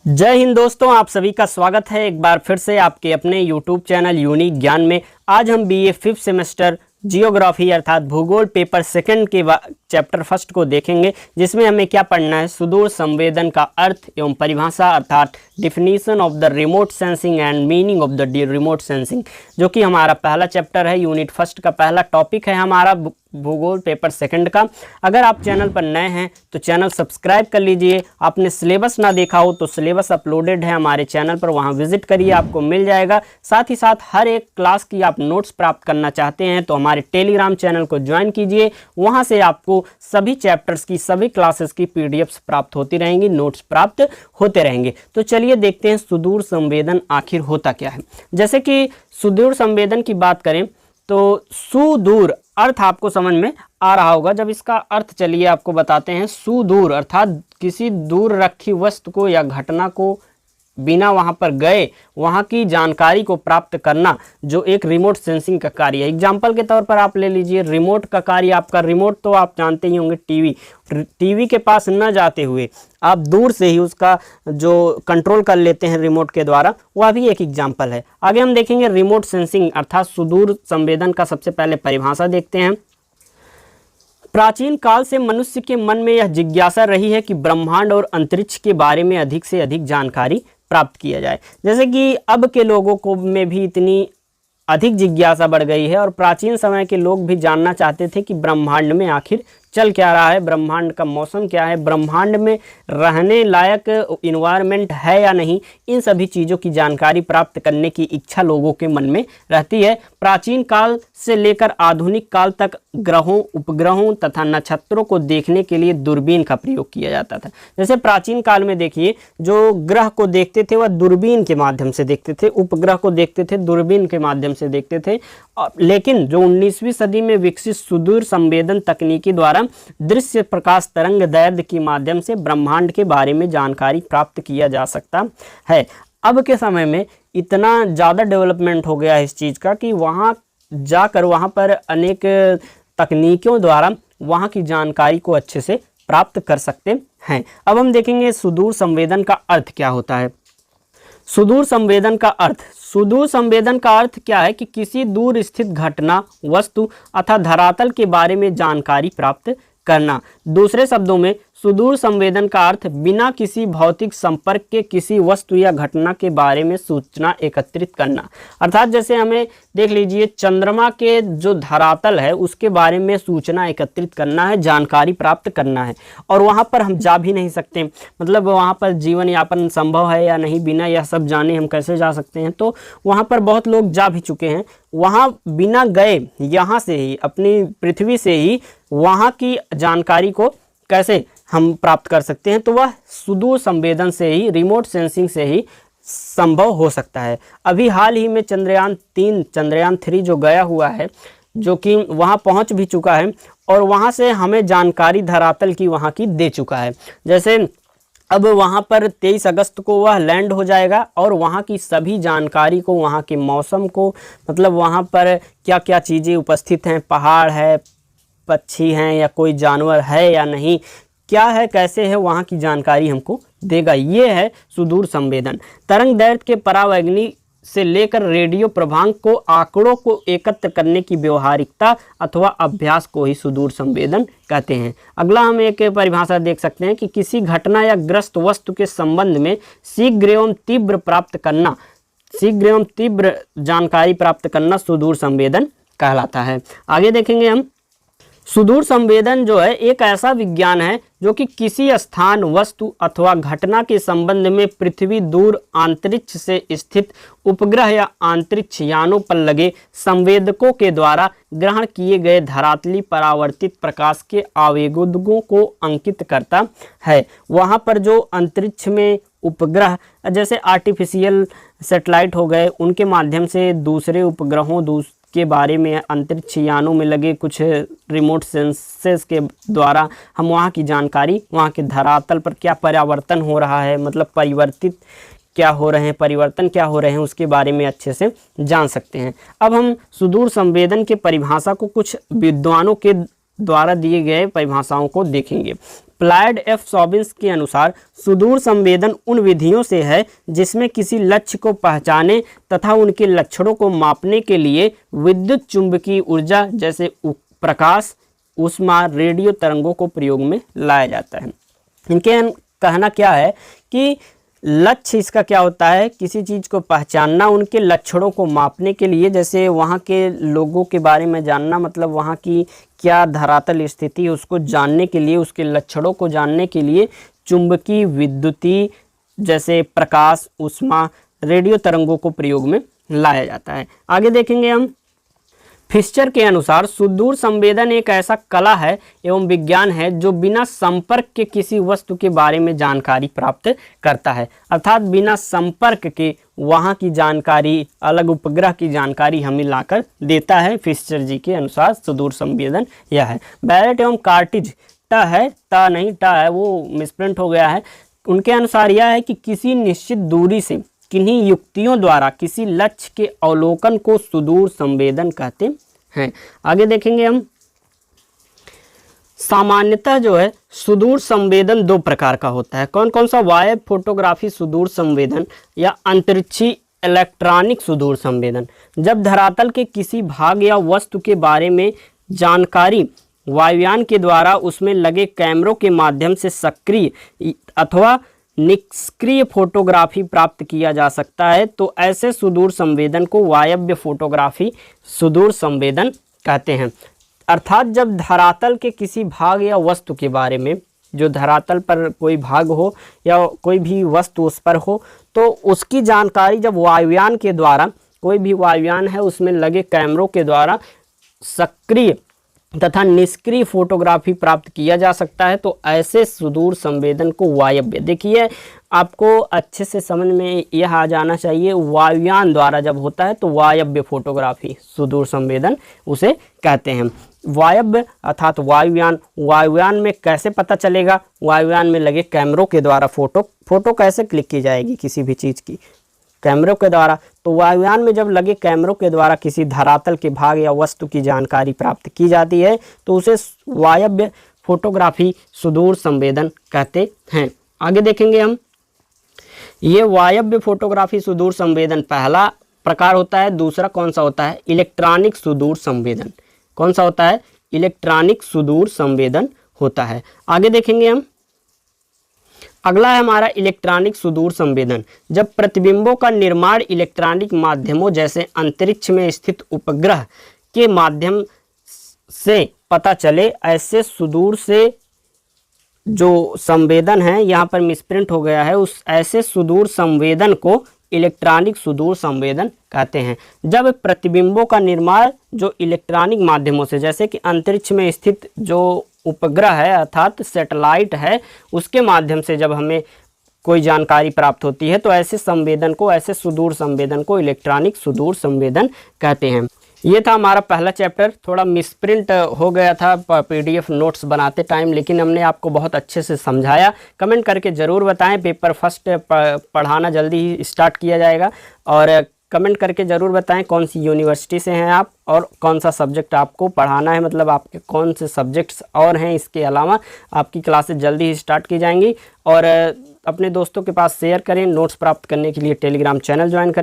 जय हिंद दोस्तों, आप सभी का स्वागत है एक बार फिर से आपके अपने यूट्यूब चैनल यूनिक ज्ञान में। आज हम बीए 5th सेमेस्टर जियोग्राफी अर्थात भूगोल पेपर सेकंड के चैप्टर फर्स्ट को देखेंगे, जिसमें हमें क्या पढ़ना है, सुदूर संवेदन का अर्थ एवं परिभाषा अर्थात definition of the remote sensing and meaning of the remote sensing, जो कि हमारा पहला चैप्टर है। यूनिट फर्स्ट का पहला टॉपिक है हमारा भूगोल पेपर सेकंड का। अगर आप चैनल पर नए हैं तो चैनल सब्सक्राइब कर लीजिए। आपने सिलेबस ना देखा हो तो सिलेबस अपलोडेड है हमारे चैनल पर, वहां विजिट करिए, आपको मिल जाएगा। साथ ही साथ हर एक क्लास की आप नोट्स प्राप्त करना चाहते हैं तो हमारे टेलीग्राम चैनल को ज्वाइन कीजिए। वहां से आपको सभी चैप्टर्स की सभी क्लासेस की पीडीएफ्स प्राप्त होती रहेंगी, नोट्स प्राप्त होते रहेंगे। तो चलिए देखते हैं सुदूर संवेदन आखिर होता क्या है। जैसे कि सुदूर संवेदन की बात करें तो सुदूर अर्थ आपको समझ में आ रहा होगा। जब इसका अर्थ चलिए आपको बताते हैं। सुदूर अर्थात किसी दूर रखी वस्तु को या घटना को बिना वहां पर गए वहां की जानकारी को प्राप्त करना, जो एक रिमोट सेंसिंग का कार्य है। एग्जाम्पल के तौर पर आप ले लीजिए रिमोट का कार्य। आपका रिमोट तो आप जानते ही होंगे, टीवी के पास न जाते हुए आप दूर से ही उसका जो कंट्रोल कर लेते हैं रिमोट के द्वारा, वह भी एक एग्जाम्पल है। आगे हम देखेंगे रिमोट सेंसिंग अर्थात सुदूर संवेदन का सबसे पहले परिभाषा देखते हैं। प्राचीन काल से मनुष्य के मन में यह जिज्ञासा रही है कि ब्रह्मांड और अंतरिक्ष के बारे में अधिक से अधिक जानकारी प्राप्त किया जाए। जैसे कि अब के लोगों को में भी इतनी अधिक जिज्ञासा बढ़ गई है और प्राचीन समय के लोग भी जानना चाहते थे कि ब्रह्मांड में आखिर चल क्या रहा है, ब्रह्मांड का मौसम क्या है, ब्रह्मांड में रहने लायक इन्वायरमेंट है या नहीं। इन सभी चीज़ों की जानकारी प्राप्त करने की इच्छा लोगों के मन में रहती है। प्राचीन काल से लेकर आधुनिक काल तक ग्रहों, उपग्रहों तथा नक्षत्रों को देखने के लिए दूरबीन का प्रयोग किया जाता था। जैसे प्राचीन काल में देखिए, जो ग्रह को देखते थे वह दूरबीन के माध्यम से देखते थे, उपग्रह को देखते थे दूरबीन के माध्यम से देखते थे। लेकिन जो 19वीं सदी में विकसित सुदूर संवेदन तकनीकी द्वारा दृश्य प्रकाश तरंग दैर्ध्य के माध्यम से ब्रह्मांड के बारे में जानकारी प्राप्त किया जा सकता है। अब के समय में इतना ज़्यादा डेवलपमेंट हो गया है इस चीज़ का कि वहाँ जाकर वहाँ पर अनेक तकनीकों द्वारा वहाँ की जानकारी को अच्छे से प्राप्त कर सकते हैं। अब हम देखेंगे सुदूर संवेदन का अर्थ क्या होता है। सुदूर संवेदन का अर्थ क्या है कि किसी दूर स्थित घटना, वस्तु अथवा धरातल के बारे में जानकारी प्राप्त करना। दूसरे शब्दों में सुदूर संवेदन का अर्थ बिना किसी भौतिक संपर्क के किसी वस्तु या घटना के बारे में सूचना एकत्रित करना। अर्थात जैसे हमें देख लीजिए चंद्रमा के जो धरातल है उसके बारे में सूचना एकत्रित करना है, जानकारी प्राप्त करना है। और वहाँ पर हम जा भी नहीं सकते, मतलब वहाँ पर जीवन यापन संभव है या नहीं, बिना यह सब जाने हम कैसे जा सकते हैं। तो वहाँ पर बहुत लोग जा भी चुके हैं। वहाँ बिना गए यहाँ से ही, अपनी पृथ्वी से ही वहाँ की जानकारी को कैसे हम प्राप्त कर सकते हैं, तो वह सुदूर संवेदन से ही, रिमोट सेंसिंग से ही संभव हो सकता है। अभी हाल ही में चंद्रयान 3 जो गया हुआ है, जो कि वहाँ पहुँच भी चुका है और वहाँ से हमें जानकारी धरातल की वहाँ की दे चुका है। जैसे अब वहाँ पर 23 अगस्त को वह लैंड हो जाएगा और वहाँ की सभी जानकारी को, वहाँ के मौसम को, मतलब वहाँ पर क्या क्या चीज़ें उपस्थित हैं, पहाड़ है, पक्षी हैं या कोई जानवर है या नहीं, क्या है, कैसे है, वहाँ की जानकारी हमको देगा। ये है सुदूर संवेदन। तरंग दैर्ध्य के परावैंगनी से लेकर रेडियो प्रभांग को, आंकड़ों को एकत्र करने की व्यवहारिकता अथवा अभ्यास को ही सुदूर संवेदन कहते हैं। अगला हम एक परिभाषा देख सकते हैं कि किसी घटना या ग्रस्त वस्तु के संबंध में शीघ्र एवं तीव्र जानकारी प्राप्त करना सुदूर संवेदन कहलाता है। आगे देखेंगे हम। सुदूर संवेदन जो है एक ऐसा विज्ञान है जो कि किसी स्थान, वस्तु अथवा घटना के संबंध में पृथ्वी दूर अंतरिक्ष से स्थित उपग्रह या अंतरिक्ष यानों पर लगे संवेदकों के द्वारा ग्रहण किए गए धरातली परावर्तित प्रकाश के आवेगों को अंकित करता है। वहाँ पर जो अंतरिक्ष में उपग्रह, जैसे आर्टिफिशियल सैटेलाइट हो गए, उनके माध्यम से दूसरे उपग्रहों के बारे में, अंतरिक्ष यानों में लगे कुछ रिमोट सेंसेस के द्वारा हम वहाँ की जानकारी, वहाँ के धरातल पर क्या परिवर्तन हो रहा है, मतलब परिवर्तन क्या हो रहे हैं, उसके बारे में अच्छे से जान सकते हैं। अब हम सुदूर संवेदन के परिभाषा को कुछ विद्वानों के द्वारा दिए गए परिभाषाओं को देखेंगे। प्लायड एफ सॉबिन्स के अनुसार सुदूर संवेदन उन विधियों से है जिसमें किसी लक्ष्य को पहचाने तथा उनके लक्षणों को मापने के लिए विद्युत चुंबकीय ऊर्जा जैसे प्रकाश, ऊष्मा, रेडियो तरंगों को प्रयोग में लाया जाता है। इनके कहना क्या है कि लक्ष्य इसका क्या होता है, किसी चीज़ को पहचानना, उनके लक्षणों को मापने के लिए, जैसे वहाँ के लोगों के बारे में जानना, मतलब वहाँ की क्या धरातल स्थिति है उसको जानने के लिए, उसके लक्षणों को जानने के लिए चुंबकीय, विद्युतीय जैसे प्रकाश, ऊष्मा, रेडियो तरंगों को प्रयोग में लाया जाता है। आगे देखेंगे हम। फिस्चर के अनुसार सुदूर संवेदन एक ऐसा कला है एवं विज्ञान है जो बिना संपर्क के किसी वस्तु के बारे में जानकारी प्राप्त करता है, अर्थात बिना संपर्क के वहाँ की जानकारी, अलग उपग्रह की जानकारी हमें लाकर देता है। फिस्चर जी के अनुसार सुदूर संवेदन यह है। बैरेट एवं कार्टिज, ट है, ट नहीं ट है, वो मिसप्रिंट हो गया है। उनके अनुसार यह है कि किसी निश्चित दूरी से किन्हीं युक्तियों द्वारा किसी लक्ष्य के अवलोकन को सुदूर संवेदन कहते हैं। आगे देखेंगे हम। सामान्यतः जो है सुदूर संवेदन दो प्रकार का होता है। कौन कौन सा? वायव फोटोग्राफी सुदूर संवेदन या अंतरिक्षी इलेक्ट्रॉनिक सुदूर संवेदन। जब धरातल के किसी भाग या वस्तु के बारे में जानकारी वायुयान के द्वारा उसमें लगे कैमरों के माध्यम से सक्रिय अथवा निष्क्रिय फोटोग्राफी प्राप्त किया जा सकता है, तो ऐसे सुदूर संवेदन को वायव्य फोटोग्राफी सुदूर संवेदन कहते हैं। अर्थात जब धरातल के किसी भाग या वस्तु के बारे में, जो धरातल पर कोई भाग हो या कोई भी वस्तु उस पर हो, तो उसकी जानकारी जब वायुयान के द्वारा, कोई भी वायुयान है उसमें लगे कैमरों के द्वारा सक्रिय तथा निष्क्रिय फोटोग्राफी प्राप्त किया जा सकता है, तो ऐसे सुदूर संवेदन को वायव्य, देखिए आपको अच्छे से समझ में यह आ जाना चाहिए, वायुयान द्वारा जब होता है तो वायव्य फोटोग्राफी सुदूर संवेदन उसे कहते हैं। वायव्य अर्थात वायुयान, वायुयान में कैसे पता चलेगा? वायुयान में लगे कैमरों के द्वारा फोटो कैसे क्लिक की जाएगी किसी भी चीज़ की? कैमरों के द्वारा। तो वायुयान में जब लगे कैमरों के द्वारा किसी धरातल के भाग या वस्तु की जानकारी प्राप्त की जाती है तो उसे वायव्य फोटोग्राफी सुदूर संवेदन कहते हैं। आगे देखेंगे हम। ये वायव्य फोटोग्राफी सुदूर संवेदन पहला प्रकार होता है। दूसरा कौन सा होता है? इलेक्ट्रॉनिक सुदूर संवेदन। कौन सा होता है? इलेक्ट्रॉनिक सुदूर संवेदन होता है। आगे देखेंगे हम। अगला है हमारा इलेक्ट्रॉनिक सुदूर संवेदन। जब प्रतिबिंबों का निर्माण इलेक्ट्रॉनिक माध्यमों जैसे अंतरिक्ष में स्थित उपग्रह के माध्यम से पता चले, ऐसे सुदूर से जो संवेदन है, यहाँ पर मिसप्रिंट हो गया है, उस ऐसे सुदूर संवेदन को इलेक्ट्रॉनिक सुदूर संवेदन कहते हैं। जब प्रतिबिंबों का निर्माण जो इलेक्ट्रॉनिक माध्यमों से, जैसे कि अंतरिक्ष में स्थित जो उपग्रह है अर्थात सैटेलाइट है, उसके माध्यम से जब हमें कोई जानकारी प्राप्त होती है, तो ऐसे संवेदन को, ऐसे सुदूर संवेदन को इलेक्ट्रॉनिक सुदूर संवेदन कहते हैं। ये था हमारा पहला चैप्टर। थोड़ा मिसप्रिंट हो गया था पीडीएफ नोट्स बनाते टाइम, लेकिन हमने आपको बहुत अच्छे से समझाया। कमेंट करके ज़रूर बताएं। पेपर फर्स्ट पढ़ाना जल्दी ही स्टार्ट किया जाएगा, और कमेंट करके ज़रूर बताएं कौन सी यूनिवर्सिटी से हैं आप और कौन सा सब्जेक्ट आपको पढ़ाना है, मतलब आपके कौन से सब्जेक्ट्स और हैं। इसके अलावा आपकी क्लासेस जल्दी ही स्टार्ट की जाएंगी, और अपने दोस्तों के पास शेयर करें। नोट्स प्राप्त करने के लिए टेलीग्राम चैनल ज्वाइन करें।